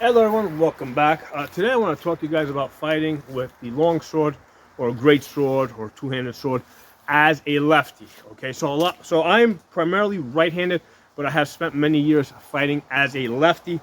Hello everyone, welcome back. Today I want to talk to you guys about fighting with the longsword or a great sword or two-handed sword as a lefty. Okay, so I'm primarily right-handed, but I have spent many years fighting as a lefty.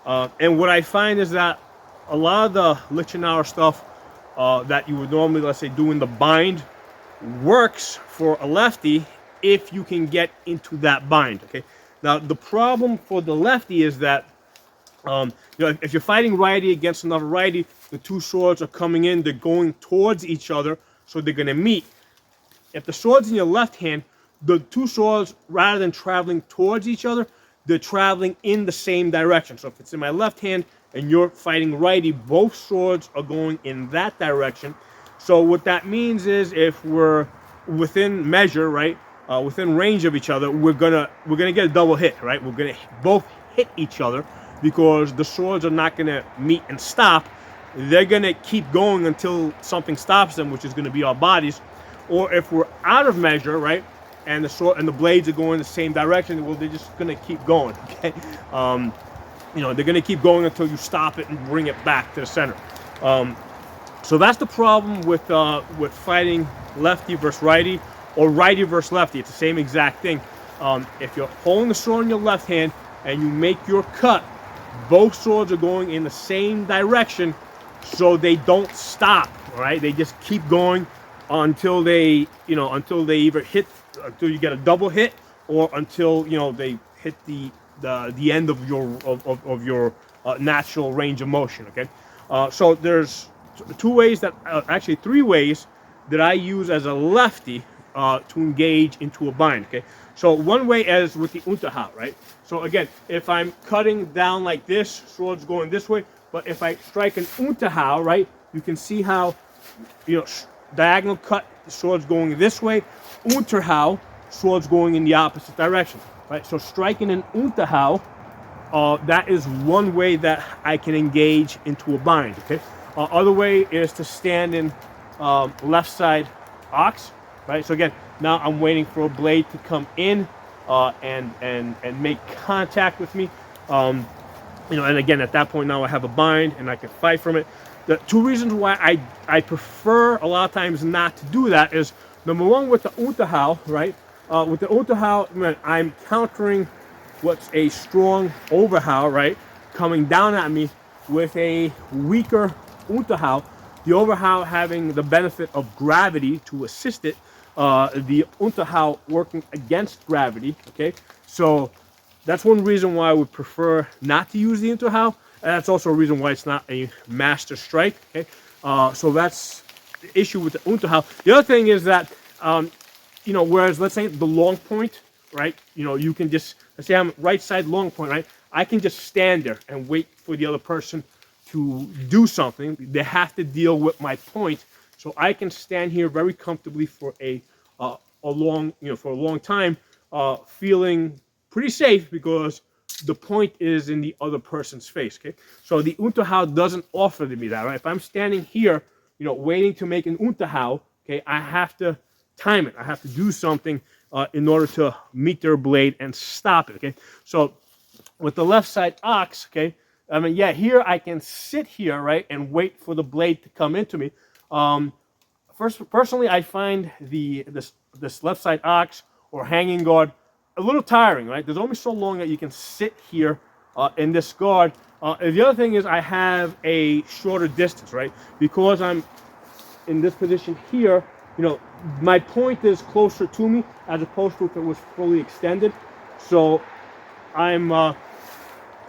And what I find is that a lot of the Lichenauer stuff that you would normally, let's say, do in the bind works for a lefty if you can get into that bind. Okay, now the problem for the lefty is that if you're fighting righty against another righty, the two swords are coming in, they're going towards each other, so they're going to meet. If the sword's in your left hand, the two swords, rather than traveling towards each other, they're traveling in the same direction. So if it's in my left hand and you're fighting righty, both swords are going in that direction. So what that means is if we're within measure, right, within range of each other, we're gonna get a double hit, right? We're gonna both hit each other because the swords are not gonna meet and stop. They're gonna keep going until something stops them, which is gonna be our bodies. Or if we're out of measure, right, and the sword and the blades are going the same direction, well, they're just gonna keep going. Okay, they're gonna keep going until you stop it and bring it back to the center. So that's the problem with fighting lefty versus righty or righty versus lefty. It's the same exact thing. If you're holding the sword in your left hand and you make your cut, both swords are going in the same direction, so they don't stop. Right? They just keep going until they either hit, until you get a double hit, or until they hit the end of your natural range of motion. Okay, so there's actually three ways that I use as a lefty to engage into a bind. Okay, so one way is with the Unterhau, right? So again, if I'm cutting down like this, sword's going this way, but if I strike an Unterhau, right, you can see how diagonal cut, the sword's going this way, Unterhau, sword's going in the opposite direction, right? So striking an Unterhau, that is one way that I can engage into a bind. Okay. Other way is to stand in left side ox, right? So again, now I'm waiting for a blade to come in and make contact with me. And again, at that point now I have a bind and I can fight from it. The two reasons why I prefer a lot of times not to do that is, number one, with the Unterhau, right? With the Unterhau, I'm countering what's a strong Overhau, right, coming down at me with a weaker Unterhau. The Overhau having the benefit of gravity to assist it, the Unterhau working against gravity. Okay, so that's one reason why I would prefer not to use the Unterhau, and that's also a reason why it's not a master strike. Okay, so that's the issue with the Unterhau. The other thing is that whereas let's say the long point, right? You can just, let's say I'm right side long point, right? I can just stand there and wait for the other person to do something. They have to deal with my point, so I can stand here very comfortably for a long time, feeling pretty safe because the point is in the other person's face. Okay, so the Unterhau doesn't offer me that. Right? If I'm standing here, waiting to make an Unterhau, okay, I have to time it. I have to do something in order to meet their blade and stop it. Okay, so with the left side ox, okay, here I can sit here, right, and wait for the blade to come into me. Personally, I find this left side ox or hanging guard a little tiring, right? There's only so long that you can sit here in this guard. And the other thing is I have a shorter distance, right? Because I'm in this position here, my point is closer to me as opposed to if it was fully extended. So I'm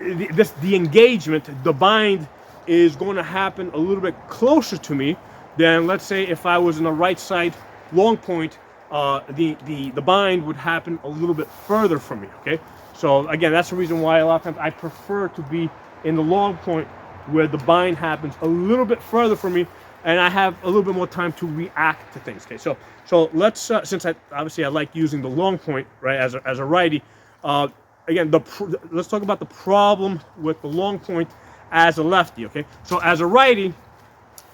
the engagement, the bind is going to happen a little bit closer to me than, let's say, if I was in the right side long point. The bind would happen a little bit further from me. Okay, so again, that's the reason why a lot of times I prefer to be in the long point where the bind happens a little bit further from me, and I have a little bit more time to react to things. Okay, so let's since I like using the long point, right, as a righty. Again, let's talk about the problem with the long point as a lefty. Okay, so as a righty,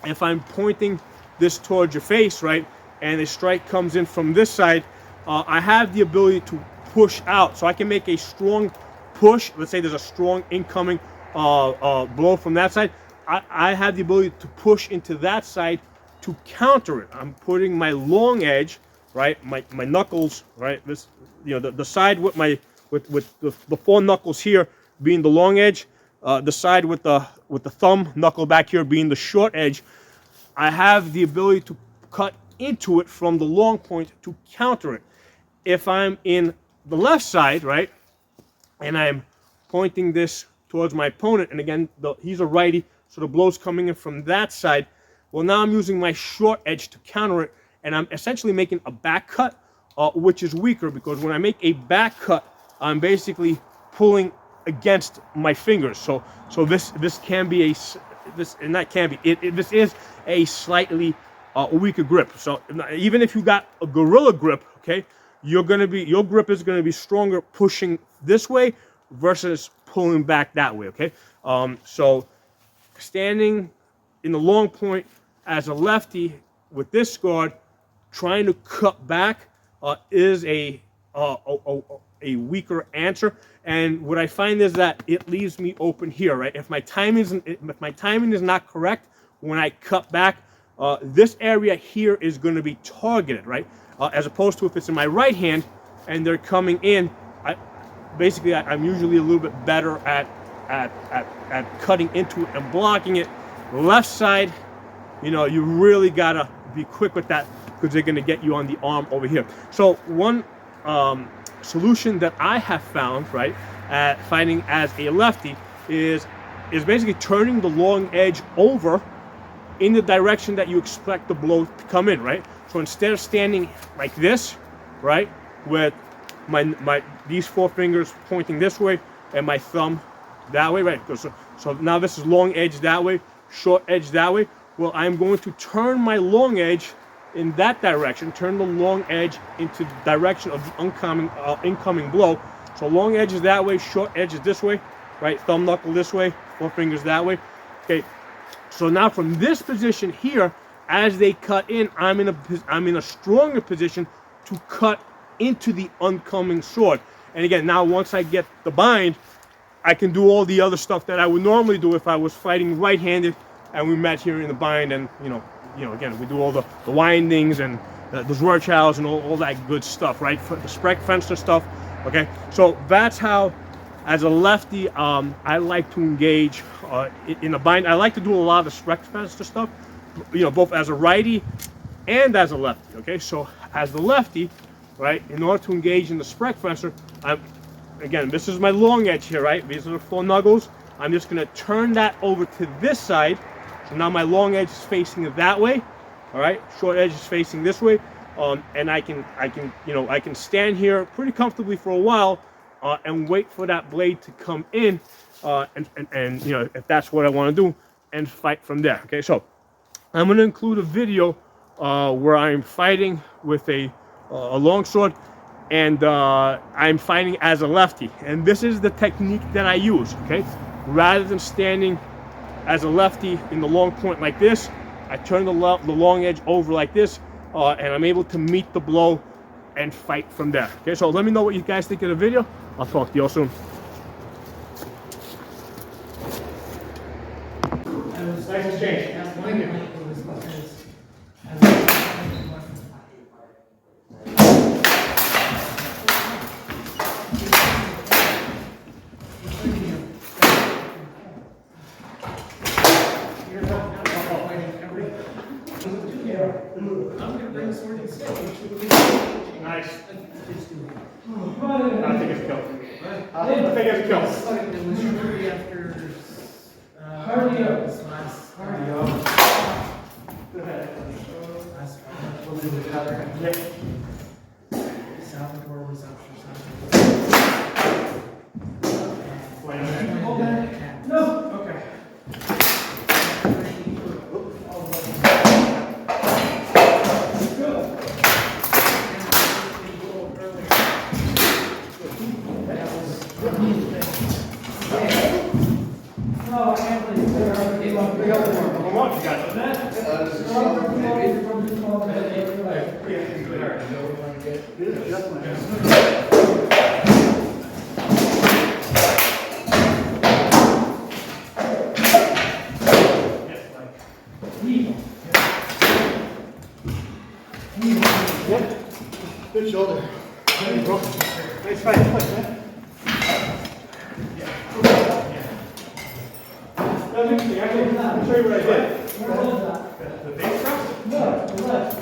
if I'm pointing this towards your face, right, and a strike comes in from this side, I have the ability to push out. So I can make a strong push. Let's say there's a strong incoming blow from that side, I have the ability to push into that side to counter it. I'm putting my long edge, right, my knuckles, right, this, you know, the side with my with the four knuckles here being the long edge, the side with the thumb knuckle back here being the short edge. I have the ability to cut into it from the long point to counter it. If I'm in the left side, right, and I'm pointing this towards my opponent, and again, he's a righty, so the blow's coming in from that side. Well, now I'm using my short edge to counter it, and I'm essentially making a back cut, which is weaker, because when I make a back cut, I'm basically pulling against my fingers. So this can be this is a slightly weaker grip. So even if you got a gorilla grip, okay, your grip is gonna be stronger pushing this way versus pulling back that way. Okay, so standing in the long point as a lefty with this guard, trying to cut back is a weaker answer. And what I find is that it leaves me open here, right? If my timing is not correct when I cut back, this area here is going to be targeted, right? As opposed to if it's in my right hand and they're coming in, I'm usually a little bit better at cutting into it and blocking it. Left side, you know, you really gotta be quick with that because they're gonna get you on the arm over here. So one solution that I have found, right, at fighting as a lefty is basically turning the long edge over in the direction that you expect the blow to come in, right? So instead of standing like this, right, with these four fingers pointing this way and my thumb that way, right? So now this is long edge that way, short edge that way. Well, I'm going to turn my long edge in that direction, turn the long edge into the direction of the incoming blow. So long edge is that way, short edge is this way, right? Thumb knuckle this way, four fingers that way. Okay, so now from this position here, as they cut in, I'm in a stronger position to cut into the oncoming sword. And again, now once I get the bind, I can do all the other stuff that I would normally do if I was fighting right-handed and we met here in the bind. And you know, again, we do all the windings and the Zwerchhows and all that good stuff, right? For the Sprech Fenster stuff. Okay, so that's how, as a lefty, I like to engage in a bind. I like to do a lot of the Sprech Fenster stuff, you know, both as a righty and as a lefty. Okay, so as the lefty, right, in order to engage in the Sprech Fenster, again, this is my long edge here, right? These are the four knuckles. I'm just going to turn that over to this side. So now my long edge is facing that way. All right, short edge is facing this way. And I can stand here pretty comfortably for a while and wait for that blade to come in, and you know, if that's what I want to do, and fight from there. Okay, so I'm going to include a video where I'm fighting with a longsword, and I'm fighting as a lefty, and this is the technique that I use. Okay, rather than standing as a lefty in the long point like this, I turn the long edge over like this, and I'm able to meet the blow and fight from there. Okay, so let me know what you guys think of the video. I'll talk to you all soon. Nice exchange. Nice. I think it's a kill. I think it's a kill. No. Okay. Shoulder. Nice fight, man. That's interesting. Actually, I'll show you what I did. The base thrust? No, the left.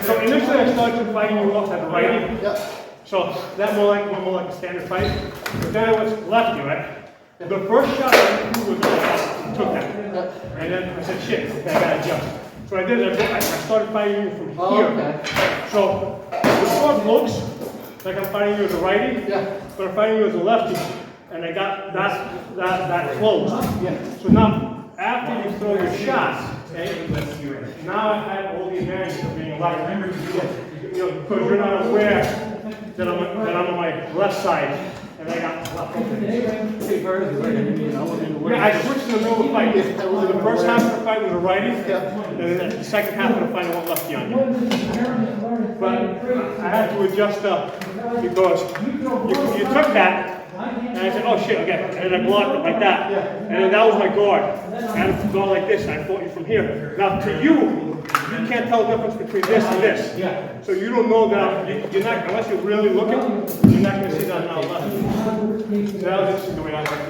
So initially I started fighting you off at the righty. Yeah. So that more like a standard fight. But then I was lefty, right? The first shot I threw was I took that. And then I said, shit, okay, I gotta adjust. So I did, I started fighting you from here. Okay. So the sword looks like I'm fighting you as a righty, Yeah. but I'm fighting you as a lefty. And I got that close. Yeah. So now, after you throw your shots, okay, now I have all the advantages of being a lefty. Remember to do it. You know, because you're not aware that I'm on my left side, and I got left open. Yeah, I switched in the middle of the fight. So the first half of the fight was a righty, and then the second half of the fight I went lefty on you. But I had to adjust up because you took that. And I said, oh shit, okay. And then I blocked it like that. And then that was my guard. And I had to go like this, and I fought you from here. Now to you can't tell the difference between this and this. Yeah. So you don't know that, you're not, unless you're really looking, you're not going to see that now left. So that was interesting the way I was like,